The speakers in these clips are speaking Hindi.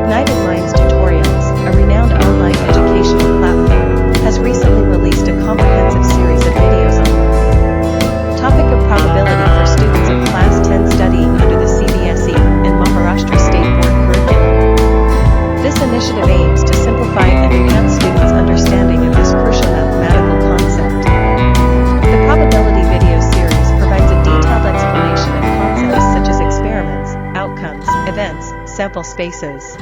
Ignited Minds Tutorials, a renowned online educational platform, has recently released a comprehensive series of videos on topic of probability for students of Class 10 studying under the CBSE and Maharashtra State Board curriculum. This initiative aims to simplify and enhance students' understanding of this crucial mathematical concept. The probability video series provides a detailed explanation of concepts such as experiments, outcomes, events, sample spaces,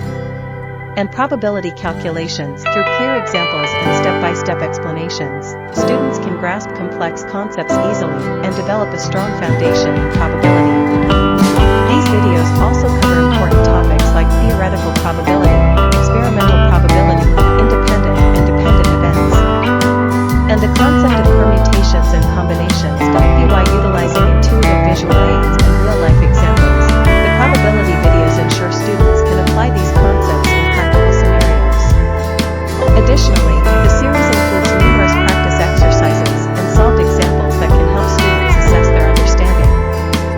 and probability calculations. Through clear examples and step-by-step explanations, students can grasp complex concepts easily and develop a strong foundation in probability. These videos also cover important topics like theoretical probability, experimental probability, independent and dependent events, and the concept of permutations and combinations. By utilizing intuitive visual aids and real-life examples, the probability videos ensure students can apply these concepts in practical scenarios. Additionally, the series includes numerous practice exercises and solved examples that can help students assess their understanding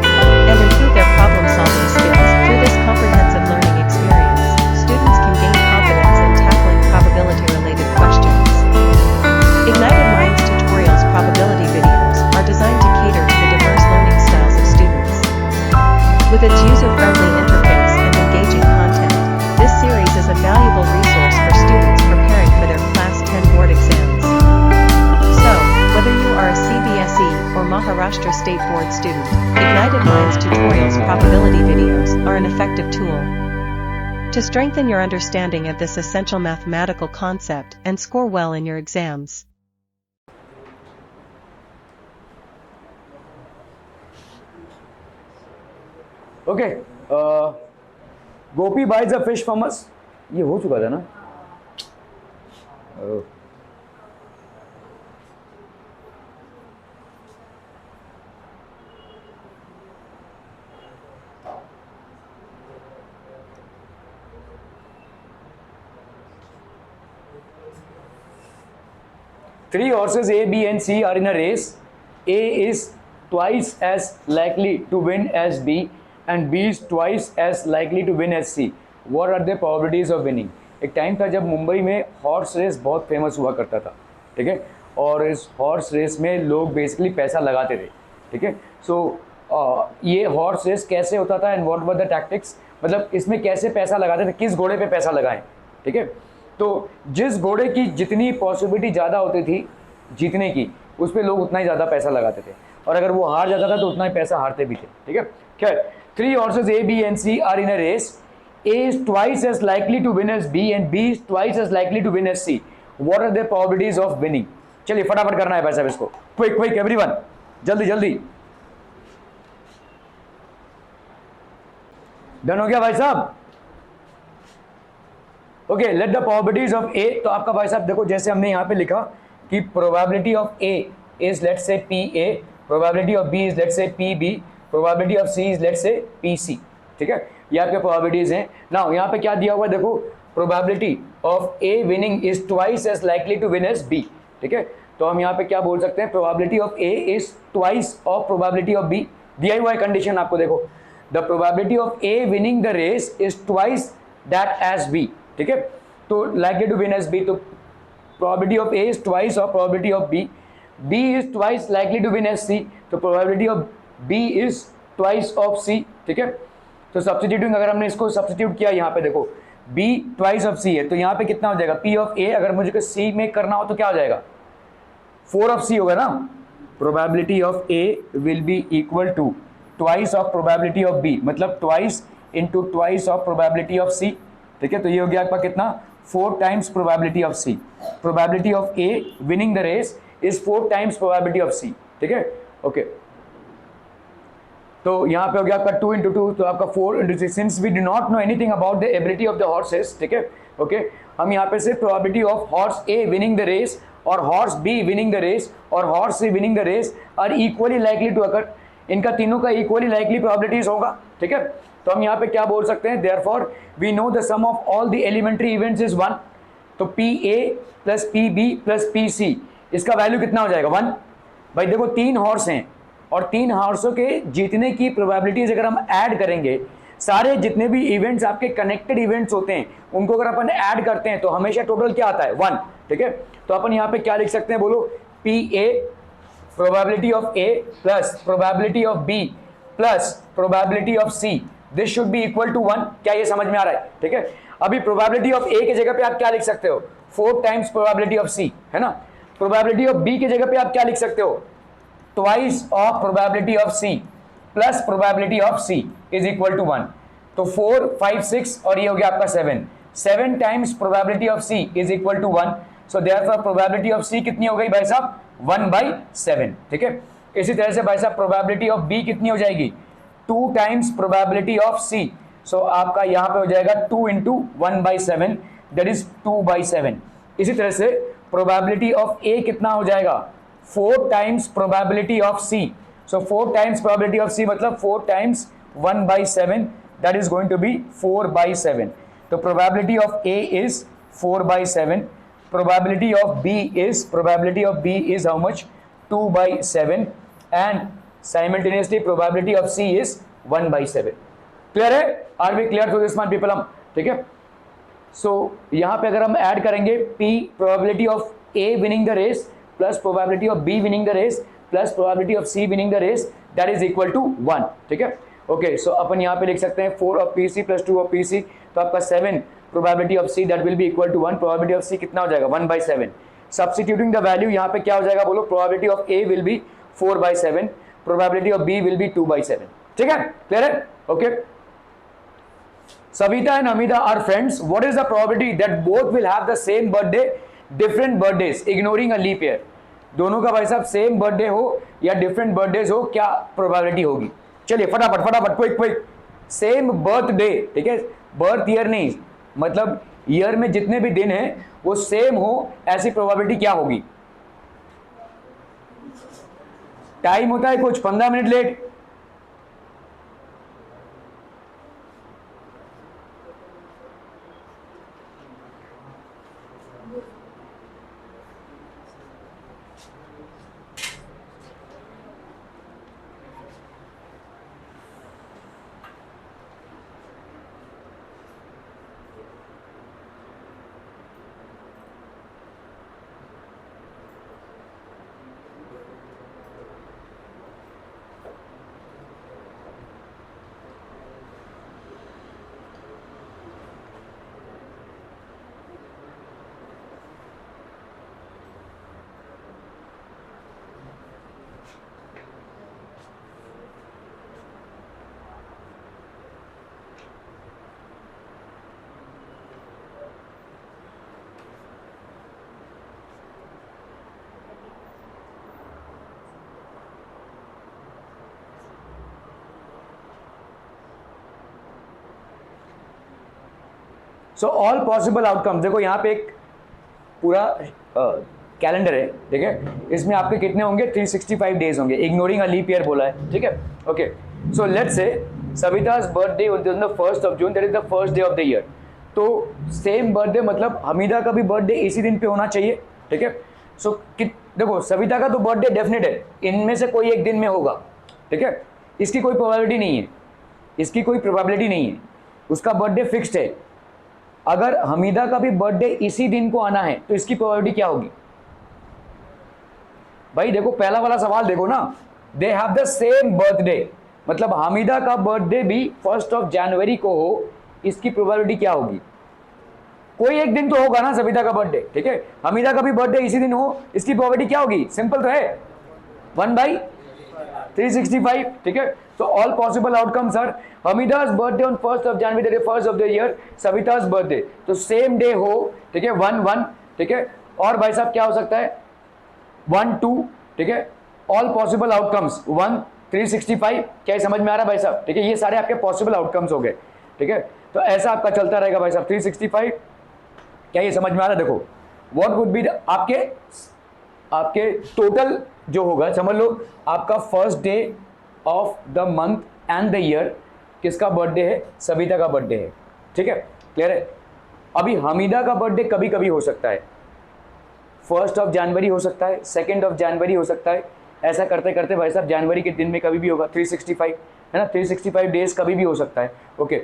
and improve their problem-solving skills. Through this comprehensive learning experience, students can gain confidence in tackling probability-related questions. Ignited Minds Tutorials probability videos are designed to cater to the diverse learning styles of students. With its user-friendly interface and engaging content, this series is a valuable resource for students preparing for their Class 10 board exams. So, whether you are a CBSE or Maharashtra State Board student, Ignited Minds Tutorials probability videos are an effective tool to strengthen your understanding of this essential mathematical concept and score well in your exams. Okay Gopi buys a fish from us, ये हो चुका था ना। oh. 3 horses A, B and C are in a race. A is twice as likely to win as B and B is twice as likely to win as C. What are the probabilities of winning? एक टाइम था जब मुंबई में हॉर्स रेस बहुत फेमस हुआ करता था, ठीक है, और इस हॉर्स रेस में लोग बेसिकली पैसा लगाते थे, ठीक है। सो ये हॉर्स रेस कैसे होता था and what were the tactics, मतलब इसमें कैसे पैसा लगाते थे, किस घोड़े पे पैसा लगाएं, ठीक है। तो जिस घोड़े की जितनी पॉसिबिलिटी ज़्यादा होती थी जीतने की, उस पर लोग उतना ही ज़्यादा पैसा लगाते थे, और अगर वो हार जाता था तो उतना ही पैसा हारते भी थे, ठीक है। खैर, 3 horses A, B and C are in a race. A is twice as likely to win as B and B is twice as likely to win as C. What are the probabilities of winning? चलिए फटाफट करना है भाई साहब इसको, क्विक क्विक एवरीवन, जल्दी जल्दी। डन हो गया भाई साहब? Okay, let the probabilities of A. तो आपका भाई साहब देखो, जैसे हमने यहाँ पे लिखा कि probability of A is let's say p a, probability of B is let's say p b, probability of C is let's say p c, ठीक है। ये आपके प्रोबेबिलिटीज हैं। नाउ यहाँ पे क्या दिया हुआ है देखो, probability of A winning is twice as likely to win as B, ठीक है। तो हम यहाँ पे क्या बोल सकते हैं, probability of A is twice of probability of B. दिया हुआ है कंडीशन आपको, देखो the probability of A winning the race is twice that as B, ठीक है। तो likely to win as B, तो probability of A is twice of probability of B, B is twice likely to win as C, तो probability of B is twice of C, ठीक है। तो सब्स्टिट्यूटिंग, अगर हमने इसको सब्स्टिट्यूट किया यहाँ पे देखो, b ट्वाइस ऑफ c है, तो यहाँ पे कितना हो जाएगा, p ऑफ a, अगर मुझे c में करना हो तो क्या हो जाएगा, 4 ऑफ c होगा ना। Probability of a will be equal to twice of probability of b, मतलब twice into twice of probability of c, ठीक है। तो ये हो गया आपका कितना, 4 times probability of c। Probability of a winning the race is 4 times probability of c, ठीक है। ओके, तो यहाँ पे हो गया आपका 2 इंटू 2, तो आपका 4 into 6। Since we do not know anything about the ability of the horses, ठीक है, ओके, हम यहाँ पे सिर्फ probability of horse A winning the race और horse B winning the race और horse C winning the race are equally likely to occur, इनका तीनों का इक्वली लाइकली प्रोबेबिलिटीज होगा, ठीक है। तो हम यहाँ पे क्या बोल सकते हैं, therefore we know the sum of all the elementary events is 1, तो p a plus p b plus p c, इसका वैल्यू कितना हो जाएगा, 1। भाई देखो 3 हॉर्स हैं और 3 हॉर्सों के जीतने की प्रोबेबिलिटीज अगर हम ऐड करेंगे सारे जितने भी इवेंट्स आपके कनेक्टेड इवेंट्स होते हैं उनको अगर अपन ऐड करते हैं तो हमेशा टोटल क्या आता है 1, ठीक है। तो अपन यहाँ पे क्या लिख सकते हैं बोलो, p a probability of a plus probability of b plus probability of c, this should be equal to 1। क्या ये समझ में आ रहा है, ठीक है। अभी प्रोबेबिलिटी ऑफ ए की जगह पे आप क्या लिख सकते हो, 4 टाइम्स प्रोबेबिलिटी ऑफ सी, है ना। प्रोबेबिलिटी ऑफ बी की जगह पे आप क्या लिख सकते हो, twice of probability of C plus probability of C is equal to 1। तो 4, 5, 6 और ये हो गया आपका 7 times probability of C is equal to 1। So therefore probability of C कितनी हो गई भाई साहब, 1/7, ठीक है। इसी तरह से भाई साहब प्रोबेबिलिटी ऑफ बी कितनी हो जाएगी, 2 टाइम्स प्रोबेबिलिटी ऑफ सी। सो आपका यहां पे हो जाएगा 2 इंटू 1/7, दैट इज 2/7। इसी तरह से प्रोबेबिलिटी ऑफ ए कितना हो जाएगा, 4 times probability of C. So 4 times probability of C मतलब 4 times 1/7, that is going to be 4/7। तो probability of A is 4/7, probability of B is how much, 2/7, and simultaneously probability of C is 1/7। Clear है, are we clear to smart people हम, ठीक है। सो यहां पे अगर हम ऐड करेंगे P probability of A winning the race plus probability of B winning the race plus probability of C winning the race, that is equal to 1, ठीक है। ओके, सो अपन यहां पे लिख सकते हैं 4 of PC plus 2 of PC, तो आपका 7 probability of C that will be equal to 1। Probability of C कितना हो जाएगा, 1/7। सब्स्टिट्यूटिंग द वैल्यू यहाँ पे क्या हो जाएगा बोलो, probability of A will B 4/7, probability of B will be 2/7, ठीक है। क्लियर है, okay. Savita and Amida are friends. What is the probability that both will have the same birthday, different birthdays, ignoring a leap year? दोनों का भाई साहब सेम बर्थडे हो या डिफरेंट बर्थडेज हो, क्या प्रोबेबिलिटी होगी? चलिए फटाफट फटाफट, क्विक। सेम बर्थडे, ठीक है, बर्थ ईयर नहीं, मतलब ईयर में जितने भी दिन हैं वो सेम हो, ऐसी प्रोबेबिलिटी क्या होगी? टाइम होता है कुछ 15 minute late, so all possible outcomes, देखो यहाँ पे एक पूरा कैलेंडर है, ठीक है, इसमें आपके कितने होंगे, 365 डेज होंगे, इग्नोरिंग अ लीप ईयर बोला है, ठीक है। Okay, so let's say Savita's birthday on the 1st of June, that is the first day of the year. तो सेम बर्थडे मतलब हमीदा का भी बर्थडे इसी दिन पे होना चाहिए, ठीक है। सो देखो सविता का तो बर्थडे डेफिनेट है, इनमें से कोई एक दिन में होगा, ठीक है, इसकी कोई प्रोबेबिलिटी नहीं है, इसकी कोई प्रोबेबिलिटी नहीं है, उसका बर्थडे फिक्स्ड है। अगर हमीदा का भी बर्थडे इसी दिन को आना है तो इसकी प्रोबेबिलिटी क्या होगी? भाई देखो पहला वाला सवाल देखो ना, they have the same birthday, मतलब हमीदा का बर्थडे भी 1st of January को हो, इसकी प्रोबेबिलिटी क्या होगी? कोई एक दिन तो होगा ना सविता का बर्थडे, ठीक है, हमीदा का भी बर्थडे इसी दिन हो, इसकी प्रोबेबिलिटी क्या होगी? सिंपल तो है, 1/365, ठीक है। So all possible outcomes are Hamida's birthday on 1st of January, that is first of the year, Savita's birthday, तो सेम डे हो, ठीक है, 1/1, ठीक है। और भाई साहब क्या हो सकता है, 1/2, ठीक है। ऑल पॉसिबल आउटकम्स 1/365, क्या ये समझ में आ रहा है भाई साहब? ठीक है, ये सारे आपके पॉसिबल आउटकम्स हो गए, ठीक है। तो ऐसा आपका चलता रहेगा भाई साहब, 365, क्या ये समझ में आ रहा है? देखो व्हाट वुड बी आपके टोटल जो होगा, समझ लो आपका first day of the month and the year किसका बर्थडे है? सविता का बर्थडे है, ठीक है, क्लियर है। अभी हमीदा का बर्थडे कभी कभी हो सकता है, 1st of January हो सकता है, 2nd of January हो सकता है, ऐसा करते करते भाई साहब जनवरी के दिन में कभी भी होगा 365, है ना, 365 डेज कभी भी हो सकता है। ओके,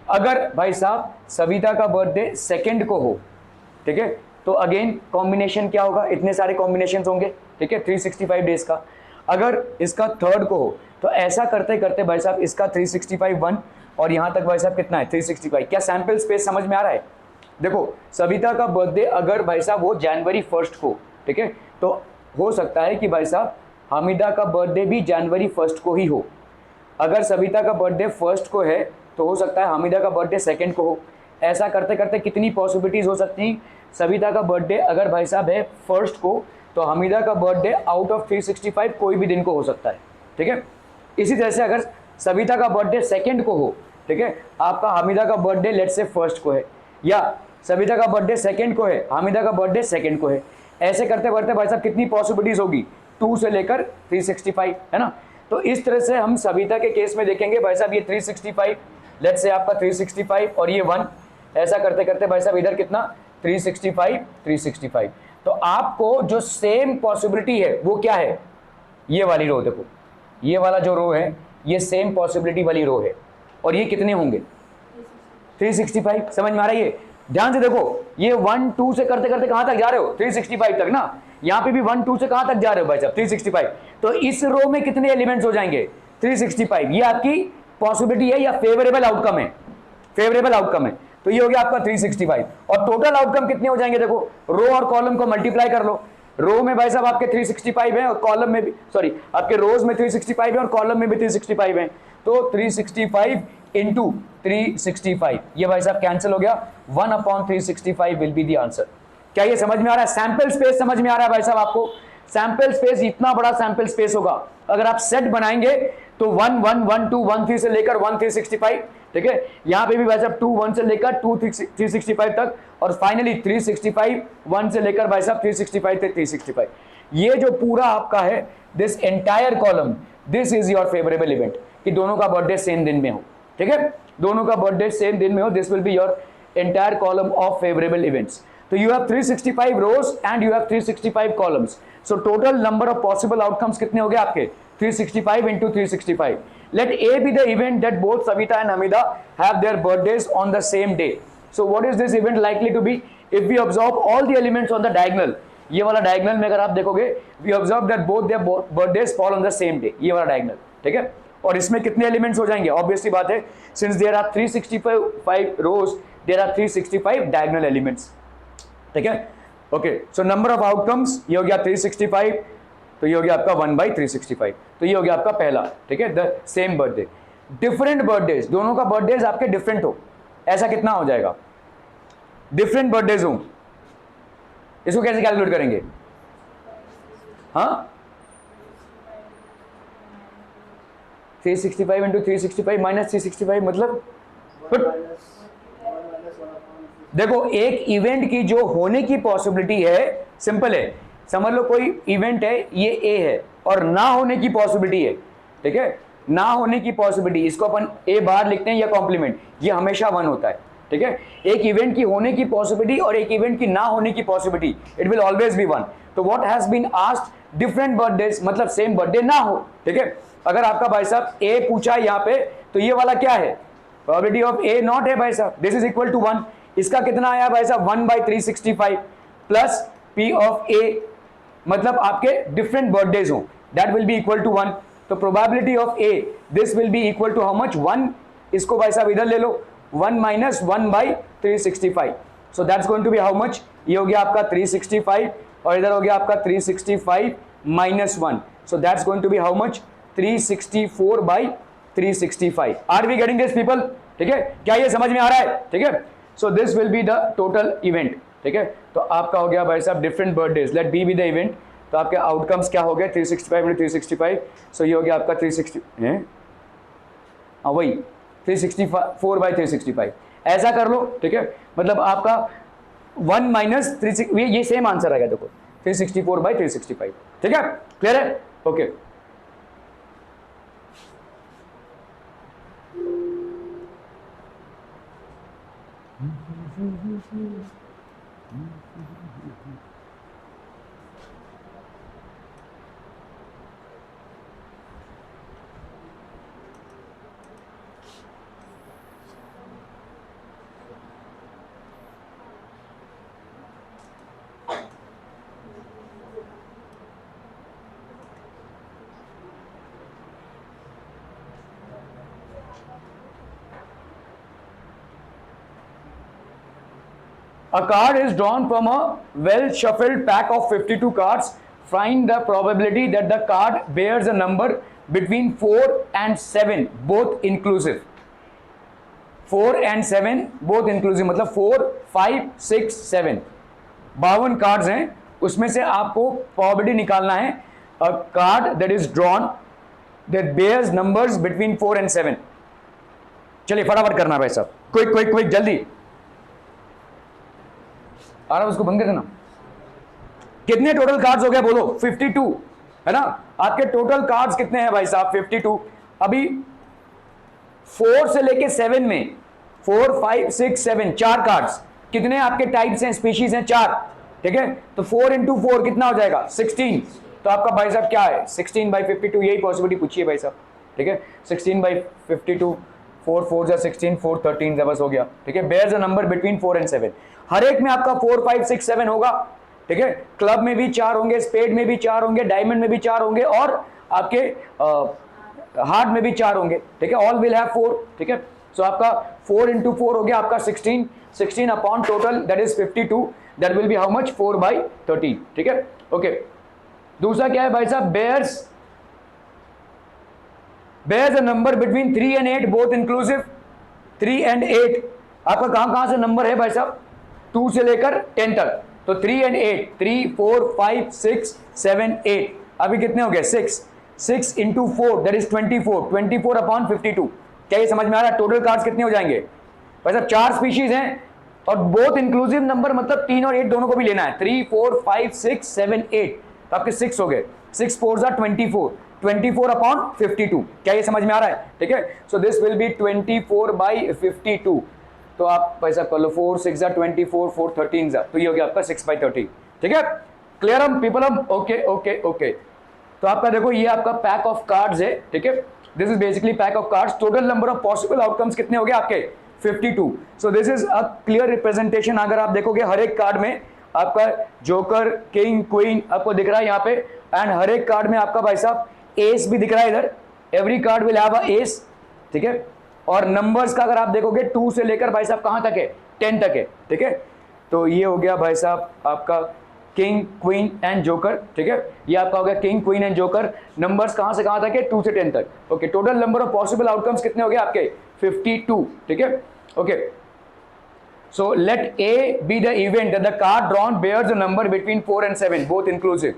अगर भाई साहब सविता का बर्थडे सेकंड को हो, ठीक है, तो अगेन कॉम्बिनेशन क्या होगा, इतने सारे कॉम्बिनेशन होंगे, ठीक है, 365 डेज का। अगर इसका थर्ड को हो तो ऐसा करते करते भाई साहब इसका 365 1 और यहां तक भाई साहब कितना है 365। क्या सैंपल स्पेस समझ में आ रहा है? देखो सविता का बर्थडे अगर भाई साहब वो जनवरी 1 को, ठीक है, तो हो सकता है कि भाई साहब हामिदा का बर्थडे भी जनवरी 1 को ही हो। अगर सविता का बर्थडे 1 को है तो हो सकता है हामिदा का बर्थडे 2 को हो। ऐसा करते करते कितनी पॉसिबिलिटीज हो सकती हैं? सविता का बर्थडे अगर भाई साहब है 1 को तो हामिदा का बर्थडे आउट ऑफ 365 कोई भी दिन को हो सकता है, ठीक है। इसी तरह से अगर सविता का बर्थडे 2 को हो, ठीक है, आपका हामिदा का बर्थडे लेट्स से 1 को है, या सविता का बर्थडे 2 को है, हामिदा का बर्थडे 2 को है। ऐसे करते करते भाई साहब कितनी पॉसिबिलिटीज होगी? 2 से लेकर 365, है ना। तो इस तरह से हम सविता के केस में देखेंगे भाई साहब ये 365, लेट्स से आपका 365 और ये 1, ऐसा करते करते भाई साहब इधर कितना 365 365। तो आपको जो सेम पॉसिबिलिटी है वो क्या है? ये वाली रो, देखो ये वाला जो रो है ये सेम पॉसिबिलिटी वाली रो है, और ये कितने होंगे 365। समझ में आ रहा है? ये ध्यान से देखो, ये 1 2 से करते करते कहां तक जा रहे हो 365 तक ना। यहां पे भी 1 2 से कहां तक जा रहे हो भाई साहब 365। तो इस रो में कितने एलिमेंट्स हो जाएंगे 365। ये आपकी पॉसिबिलिटी है या फेवरेबल आउटकम है? फेवरेबल आउटकम है। तो ये हो गया आपका 365 और टोटल आउटकम कितने हो जाएंगे? देखो रो और कॉलम को मल्टीप्लाई कर लो। रो में भाई साहब आपके 365 है और कॉलम में भी, सॉरी आपके रोज में 365 है और कॉलम में भी 365 है। तो 365 इंटू 365 ये भाई साहब कैंसिल हो गया, 1/365 विल बी द आंसर। क्या ये समझ में आ रहा है? सैंपल स्पेस समझ में आ रहा है भाई साहब आपको? सैंपल स्पेस इतना बड़ा सैंपल स्पेस होगा, अगर आप सेट बनाएंगे तो 1 1 1 2 1 3 से लेकर 1 365, ठीक है। यहां पे भी भाई साहब 2 1 से लेकर 2 365 तक, और फाइनली 365 1 से लेकर भाई साहब 365 तक 365। ये जो पूरा आपका है this entire column, this is your favourable event, कि दोनों का बर्थडे सेम दिन में हो, ठीक है, दोनों का बर्थडे सेम दिन में हो। This will be your entire column of favourable events. तो you have 365 rows and you have 365 columns. So total number of possible outcomes कितने हो गए आपके 365 into 365. Let A be the event that both Savita and Hamida have their birthdays on the same day. So what is this event likely to be? If we observe all the elements on the diagonal, ये वाला diagonal में अगर आप देखोगे, we observe that both their birthdays fall on the same day. ये वाला diagonal, ठीक है। और इसमें कितने एलिमेंट्स हो जाएंगे? ऑब्वियसली बात है, since there are 365 rows, there are 365 diagonal elements. ठीक है, okay. So number of outcomes ये हो गया 365, तो ये हो गया आपका 1/365। तो ये हो गया आपका पहला, ठीक है, the same birthday. Different birthdays, दोनों का बर्थडेज आपके डिफरेंट हो, ऐसा कितना हो जाएगा? डिफरेंट बर्थडेज हो, इसको कैसे कैलकुलेट करेंगे? हाँ, 365 इंटू 365 माइनस 365 मतलब देखो एक इवेंट की जो होने की पॉसिबिलिटी है, सिंपल है, समझ लो कोई इवेंट है ये ए है और ना होने की पॉसिबिलिटी है, ठीक है, ना होने की पॉसिबिलिटी, इसको अपन ए बाहर लिखते हैं या कॉम्प्लीमेंट, ये हमेशा 1 होता है, ठीक है। एक इवेंट की होने की पॉसिबिलिटी और एक इवेंट की ना होने की possibility, it will always be 1। तो what has been asked different birthdays, मतलब सेम बर्थडे ना हो, ठीक है। अगर आपका भाई साहब ए पूछा है यहाँ पे, तो ये वाला क्या है? प्रोबेबिलिटी ऑफ ए नॉट है भाई साहब, दिस इज इक्वल टू 1। इसका कितना आया भाई साहब 1/365 प्लस पी ऑफ ए, मतलब आपके डिफरेंट बर्थडेज हो, that will be equal to 1। तो probability of A this will be equal to how much 1। इसको भाई साहब इधर ले लो, 1 minus 1/365, so that's going to be how much? ये हो गया आपका 365 और इधर हो गया आपका 365 minus 1, so that's going to be how much? 364/365। Are we getting this people? ठीक है, क्या ये समझ में आ रहा है? ठीक है, so this will be the total event, ठीक है। तो आपका हो गया भाई साहब different birthdays, let B the event. तो आपके आउटकम्स क्या हो गए 365 में 365, सो ये हो गया आपका 360 है, हाँ वही 364/365। ऐसा कर लो, ठीक है, मतलब आपका 1 माइनस 3, ये सेम आंसर आएगा, देखो 364/365, ठीक है, क्लियर है? Okay A card is drawn from a well shuffled pack of 52 cards. Find the probability that the card bears a number between 4 and 7 both inclusive. 4 and 7 both inclusive मतलब 4, 5, 6, 7 52 कार्ड्स हैं, उसमें से आपको probability निकालना है. A card that is drawn that bears numbers between 4 and 7. चलिए फटाफट करना भाई साहब, क्विक क्विक क्विक जल्दी. आ रहा उसको बंद कर देना. कितने टोटल कार्ड्स हो गए बोलो? 52 है ना. आपके टोटल कार्ड्स कितने हैं भाई साहब? 52. अभी 4 से लेके 7 में 4, 5, 6, 7 4 कार्ड्स. कितने आपके टाइप्स हैं, स्पीशीज हैं? 4. ठीक है, तो 4 into 4 कितना हो जाएगा? 16. तो आपका भाई साहब क्या है? 16/52. यही पॉसिबिलिटी पूछिए भाई साहब. ठीक है, 16/52. 4 4 जा 16, 4 13 जा, बस हो गया. ठीक है, bears a number between 4 and 7. हर एक में आपका 4, 5, 6, 7 होगा. ठीक है, क्लब में भी 4 होंगे, स्पेड में भी 4 होंगे, डायमंड में भी 4 होंगे और आपके हार्ट में भी 4 होंगे. ठीक है, ऑल विल हैव 4. ठीक है, सो आपका 4 into 4 हो गया आपका 16. 16 upon total that is 52. That will be how much? 4/13. ठीक है, ओके. दूसरा क्या है भाई साहब? bears a number between 3 and 8 both inclusive. 3 and 8 आपका कहां से नंबर है भाई साहब? 2 से लेकर 10 तक. तो 3 and 8, 3, 4, 5, 6, 7, 8. अभी कितने हो गए? 6. 6 into 4 that is 24. 24 upon 52. क्या ये समझ में आ रहा है? टोटल कार्ड्स कितने हो जाएंगे भाई साहब? 4 स्पीशीज हैं और बोथ इंक्लूसिव नंबर मतलब 3 और 8 दोनों को भी लेना है. 3, 4, 5, 6, 7, 8. तो आपके 6 हो गए. 6 4 जा 24. 24 अपॉन 52. क्या ये समझ में आ रहा है? ठीक है, सो दिस विल बी 24/52. तो आप पैसा कर लो. 4 6 जा 24, 4 13 जा, तो ये हो गया आपका 6/13. ठीक है, क्लियर हम पीपल हम? Okay okay okay. तो आपका देखो ये आपका पैक ऑफ कार्ड्स है. ठीक है, this is basically pack of cards. Total number of possible outcomes कितने हो गए आपके? 52. So this is a clear representation. अगर आप देखोगे हर एक कार्ड में आपका जोकर, किंग, क्वीन आपको दिख रहा है यहाँ पे, एंड हर एक कार्ड में आपका भाई साहब एस भी दिख रहा है इधर. Every card will have a S. ठीक है, और नंबर्स का अगर आप देखोगे 2 से लेकर भाई साहब कहां तक है? 10 तक है. ठीक है, तो ये हो गया भाई साहब आपका किंग, क्वीन एंड जोकर. ठीक है, ये आपका हो गया king, queen and joker. Numbers कहां से कहां तक है? 2 से 10 तक. Okay, total number of possible outcomes कितने हो गए आपके? 52. ठीक है, okay. So let A be the event that the card drawn bears the number between 4 and 7 both inclusive.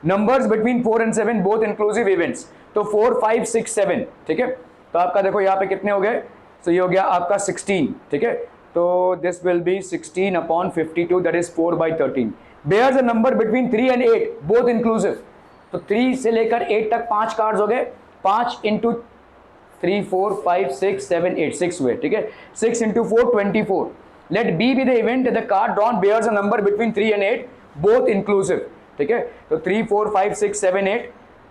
Numbers between 4 and 7 both inclusive events. तो 4 5 6 7. ठीक है, तो आपका देखो यहाँ पे कितने हो गए? तो ये हो गया आपका 16. ठीक है, तो this will be 16 upon 52 that is 4/13. Bears a number between 3 and 8 both inclusive. तो 3 से लेकर 8 तक 5 कार्ड्स हो गए. 5 into 3 4 5 6 7 8 6 हुए. ठीक है, 6 into 4 24. Let B be the event the card drawn bears a number between 3 and 8 both inclusive. ठीक है, तो 3 4 5 6 7 8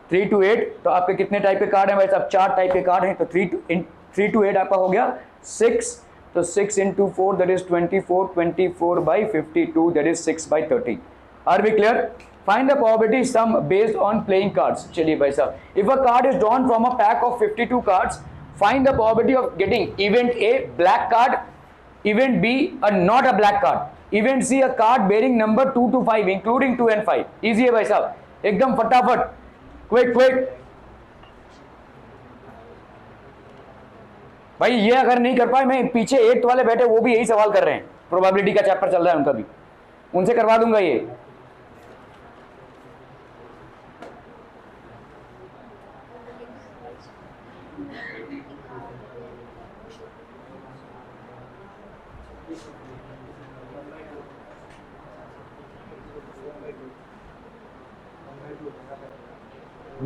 3 to 8. तो आपके कितने टाइप के कार्ड हैं भाई साहब? 4 टाइप के कार्ड हैं. तो 3 to 8 आपका हो गया 6. तो 6 into 4 that is 24. 24/52 that is 6/13. Are we clear? Find the probability sum based on playing cards. चलिए भाई साहब, if a card is drawn from a pack of 52 cards, find the probability of getting event A black card, event B a not a black card, event C a card bearing number 2 to 5 including 2 and 5. Easy है भाई साहब, एकदम फटाफट, क्विक क्विक. भाई ये अगर नहीं कर पाए, मैं पीछे 8th वाले बैठे वो भी यही सवाल कर रहे हैं. प्रोबेबिलिटी का चैप्टर चल रहा है उनका भी, उनसे करवा दूंगा ये.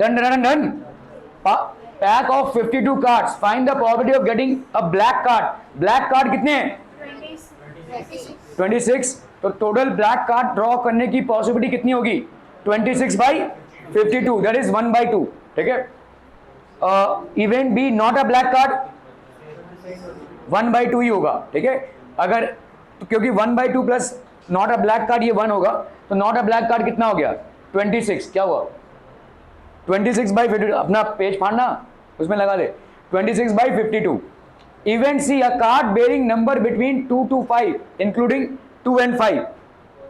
Done, done, done. Pack of 52 cards. Find the probability of getting a black card. Black card कितने हैं? 26. तो टोटल ब्लैक कार्ड ड्रॉ करने की पॉसिबिलिटी कितनी होगी? 26/52. That is 1/2. ठीक है, event B not a black card 1/2 ही होगा. ठीक है, अगर तो क्योंकि 1/2 plus not a black card ये 1 होगा, तो नॉट अ ब्लैक कार्ड कितना हो गया? 26. क्या हुआ? 26/52. अपना पेज फाड़ना, उसमें लगा दे 26/52. Event C a card bearing number between 2 to 5 including 2 and 5,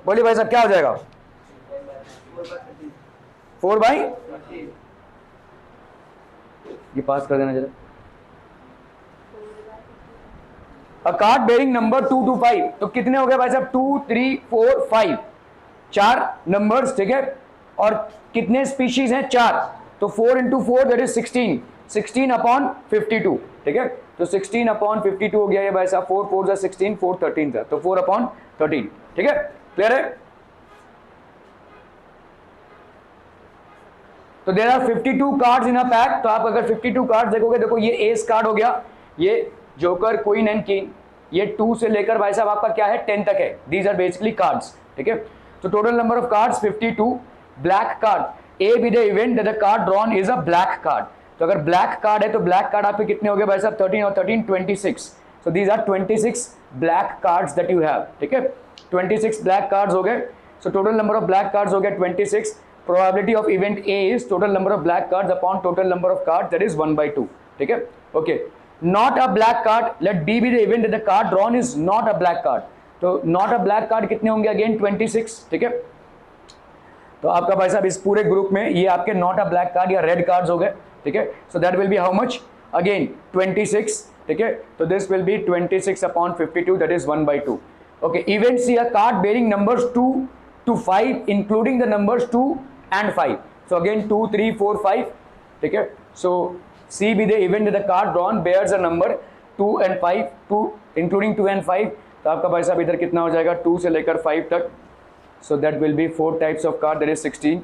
बोलिए भाई साहब क्या हो जाएगा? 4 by, ये पास कर देना जरा। A card bearing number 2 to 5, तो कितने हो गए भाई साहब? 2 3 4 5, 4 नंबर्स, ठीक है। और कितने स्पीशीज हैं? 4, तो 4 into 4 दैट इज 16, 16 अपॉन 52, ठीक है। तो 16 अपॉन 52 हो गया ये भाई साहब, 4 4 16, 4 13 था, तो 4 अपॉन 13, ठीक है। क्लियर है? तो there are 52 cards in a pack. तो आप अगर 52 कार्ड्स देखोगे, देखो ये एस कार्ड हो गया, ये जोकर, क्वीन एंड किंग, ये 2 से लेकर भाई साहब आपका क्या है 10 तक है। दीज आर बेसिकली कार्ड्स, ठीक है। तो total number of cards 52। Black card, A be the event that the card drawn is a black card. तो अगर ब्लैक कार्ड है तो ब्लैक कार्ड आपके कितने हो गए भाई साहब? 13 और 13 26। So these are 26 black cards that you have, ठीक है। 26 ब्लैक कार्ड्स हो गए। So total number of black cards हो गए 26। Probability of event A is total number of black cards upon total number of cards, that is 1/2, ठीक है। Okay, not a black card, let B be the event that the card drawn is not a black card। तो not a black card कितने होंगे? अगेन 26, ठीक है। तो आपका भाई साहब इस पूरे ग्रुप में ये आपके नॉट अ ब्लैक कार्ड या रेड कार्ड्स हो गए, ठीक है। So that will be how much? Again 26, ठीक है। तो this will be 26 upon 52, that is 1/2। Okay, event C a card bearing numbers 2 to 5 including the numbers 2 and 5। so again 2 3 4 5, ठीक है। so C be the event that the card drawn bears a number 2 and 5, 2 including 2 and 5। तो आपका भाई साहब इधर कितना हो जाएगा? 2 से लेकर 5 तक। so that will be 4 types of card, that is 16,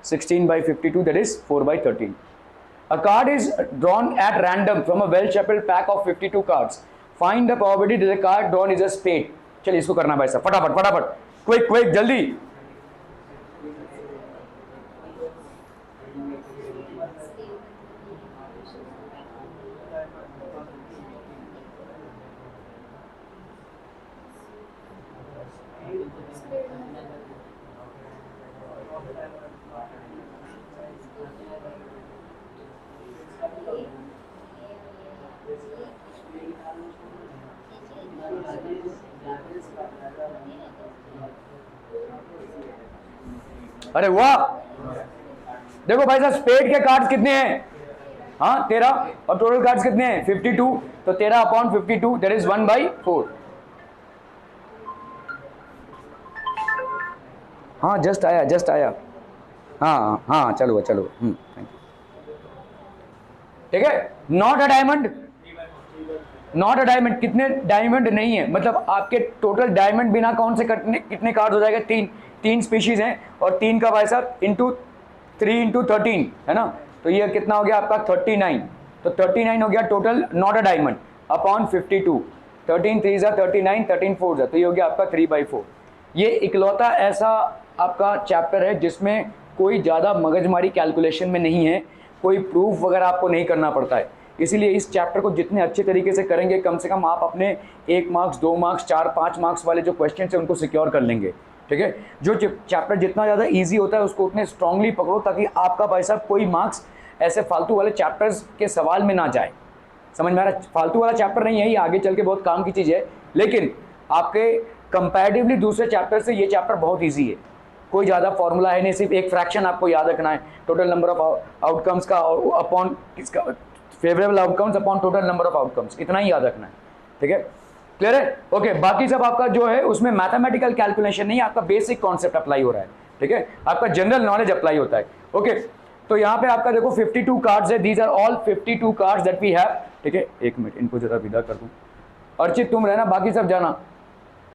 16 by 52, that is 4 by 13। a card is drawn at random from a well shuffled pack of 52 cards। find the probability that the card drawn is a spade। चलिए इसको करना भाई साहब, फटाफट फटाफट, क्विक क्विक, जल्दी। अरे वाह, देखो भाई साहब स्पेड के कार्ड्स कितने हैं? हाँ 13, और टोटल कार्ड्स कितने हैं? 52। तो 13 अपॉन 52, दैट इज 1/4। हाँ जस्ट आया, जस्ट आया। हाँ हाँ चलो चलो, थैंक यू, ठीक है। Not a diamond, not a diamond, कितने डायमंड नहीं है, मतलब आपके टोटल डायमंड बिना कौन से कितने कार्ड हो जाएगा? 3, 3 स्पीशीज हैं, और 3 का भाई साहब इंटू 3 इंटू 13 है ना। तो ये कितना हो गया आपका? 39। तो 39 हो गया total not a diamond upon 52। 13 3 जा 39, 13 4 जा, तो ये हो गया आपका 3/4। ये इकलौता ऐसा आपका चैप्टर है जिसमें कोई ज़्यादा मगजमारी कैलकुलेशन में नहीं है, कोई प्रूफ वगैरह आपको नहीं करना पड़ता है। इसीलिए इस चैप्टर को जितने अच्छे तरीके से करेंगे, कम से कम आप अपने 1 मार्क्स 2 मार्क्स 4 5 मार्क्स वाले जो क्वेश्चन है उनको सिक्योर कर लेंगे, ठीक है। जो चैप्टर जितना ज़्यादा इजी होता है उसको उतने स्ट्रांगली पकड़ो, ताकि आपका भाई साहब कोई मार्क्स ऐसे फालतू वाले चैप्टर्स के सवाल में ना जाए। समझ में आ रहा है? फालतू वाला चैप्टर नहीं है ये, आगे चल के बहुत काम की चीज़ है, लेकिन आपके कंपैरेटिवली दूसरे चैप्टर से ये चैप्टर बहुत ईजी है। कोई ज़्यादा फॉर्मूला है नहीं, सिर्फ एक फ्रैक्शन आपको याद रखना है, टोटल नंबर ऑफ आउटकम्स का और अपॉन किसका, favourable outcomes upon total number of outcomes, इतना ही याद रखना है, ठीक है। क्लियर है? ओके, बाकी सब आपका जो है उसमें मैथमेटिकल कैलकुलेशन नहीं, आपका बेसिक कॉन्सेप्ट अप्लाई हो रहा है, ठीक है, आपका जनरल नॉलेज अप्लाई होता है। ओके, तो यहाँ पे आपका देखो 52 कार्ड्स है, these are all 52 cards that we have, ठीक है। एक मिनट इनको जरा विदा कर दूँ, अर्चित तुम रहना, बाकी सब जाना।